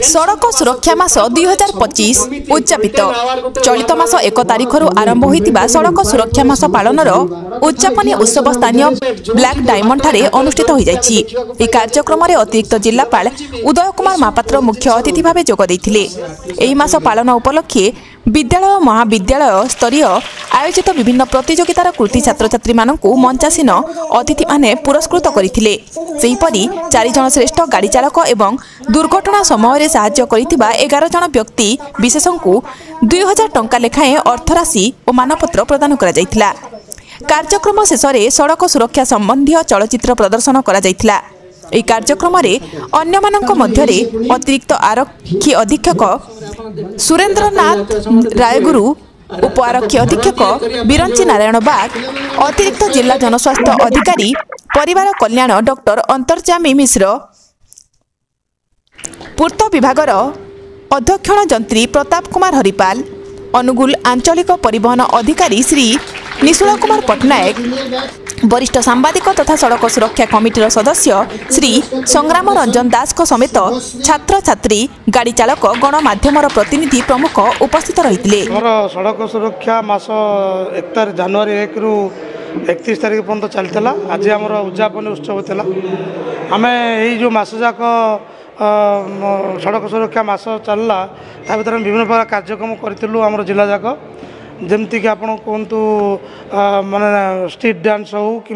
सड़क सुरक्षा मास 2025 उद्यापित चलित मास 1 तारिख आरंभ होता सड़क सुरक्षा मास पालन उद्यापनी उत्सव स्थानीय ब्लैक डायमंड ठारे अनुष्ठित हो जाइछि। कार्यक्रम में अतिरिक्त जिलापाल उदय कुमार महापात्र मुख्य अतिथि भाव जोग देथिले। एही मास पालन उपलक्षे विद्यालय महाविद्यालय स्तरीय आयोजित विभिन्न प्रतियोगितार कृति छात्र छात्री मानकु मंचासीन अतिथि माने पुरस्कृत करथिले। सेहिपरि 4 जन श्रेष्ठ गाड़ी चालक एवं दुर्घटना समय साहाय्य करिथिबा 11 जन व्यक्ति विशेषज्ञ 2000 टंका लेखाएं अर्थराशि और मानपत्र प्रदान करा जायथिला। कार्यक्रम शेष में सड़क सुरक्षा संबंधी चलचित्र प्रदर्शन करा जायथिला। এই कार्यक्रम अन्य मानक मध्यरे अतिरिक्त आरक्षी अधीक्षक सुरेंद्रनाथ रायगुरु, उप आरक्षी अधीक्षक बिरंची नारायण बाग, अतिरिक्त जिला जनस्वास्थ्य अधिकारी परिवार कल्याण डॉक्टर अंतर्जामी मिश्र, पूर्त विभागर अध्यक्षण जंत्री प्रताप कुमार हरिपाल, अनुगुल आंचलिक परिवहन अधिकारी श्री निशुल कुमार पटनायक, वरिष्ठ सांबादिक तथा सड़क सुरक्षा कमिटीर सदस्य श्री संग्राम रंजन दास को समेत छात्र छात्री गाड़ी चालक गणमाध्यम प्रतिनिधि प्रमुख उपस्थित रही। सड़क सुरक्षा मास 1 जनवरी 1 रु 31 तारिख पर्यंत चलता। आज आम उद्यापन उत्सव होता। आम यो मास जाक सड़क सुरक्षा मास चलला ता भर विभिन्न प्रकार कार्यक्रम करूँ आम जिला जाक जमती कि आपड़ कहतु माने स्ट्रीट डांस हो कि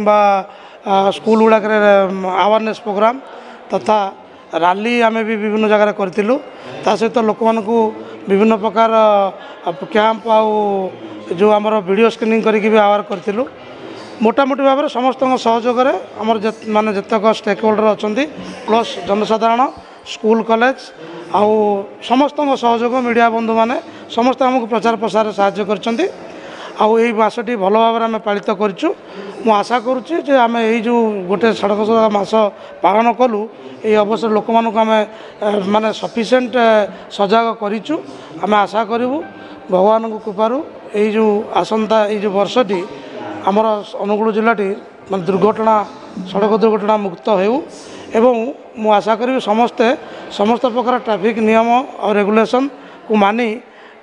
स्कूल गुड़ाक अवेयरनेस प्रोग्राम तथा रैली आम भी विभिन्न जगह करूँ। ता सहित लोक मानू विभिन्न प्रकार कैंप आउ जो आम वीडियो स्क्रीनिंग करके भी आवार करूँ। मोटामोटी भाव में समस्त सहयोग आमर माने जतक स्टेक होल्डर अच्छा प्लस जनसाधारण स्कूल कॉलेज आउ समस्त सहयोग मीडिया बंधु मैंने समस्त आमको प्रचार प्रसार साहाय्य करछंती। आउ एही मासटी भल भाव में आम पालित करूँ। मु आशा करुच्ची जे आम यही जो गोटे सड़क सुरक्षा मास पालन कलु ये अवसर लोक मानक आम माने सफिशिएंट सजग करूँ। आम आशा करूँ भगवान को कृपारू यही जो आसंता ये जो वर्षटी आमर अनुगुल जिलाटी माने दुर्घटना सड़क दुर्घटना मुक्त हो एवं मु आशा करी समस्त प्रकार ट्रैफिक नियम और रेगुलेशन को मानी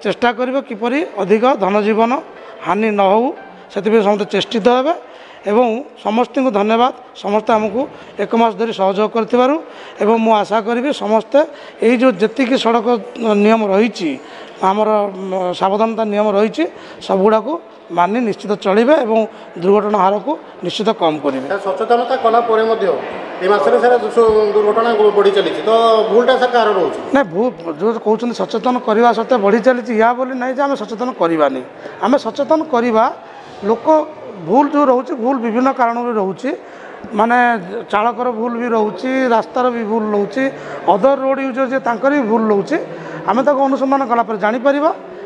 चेष्टा करिबा किपरि अधिक धनजीवन हानि न हो से समस्त चेष्टित हेबे एवं समस्त को धन्यवाद। समस्त आमको 1 मास धरी सहयोग करथिबारु एवं मु आशा करी समस्ते यही जो जेतिकी सड़क नियम रही आमर सावधानता नियम रही सबुड़ा को मानि निश्चित चलिबे एवं दुर्घटना हार को निश्चित कम करेंगे। सचेतनता कला दुर्घटना बढ़ी चली तो भूलटा सर कार रोच ना भूल जो कहते सचेतन करने सत्वे बढ़ी चली या बोली ना आम सचेतन करवानी आम सचेतन करवा लोक भूल जो रोचे भूल विभिन्न कारण रोचे माने चालकर भूल भी रोचे रास्तार भी भूल रोचे अदर रोड यूजर जे तांकर भी भूल रोचे आम ताको अनुसंधान कलापर जानीपर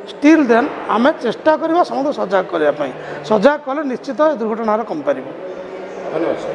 स्टिल देन आम चेष्टा करवा समस्त सजग करने सजग कले निश्चित दुर्घटना कम पार। धन्यवाद।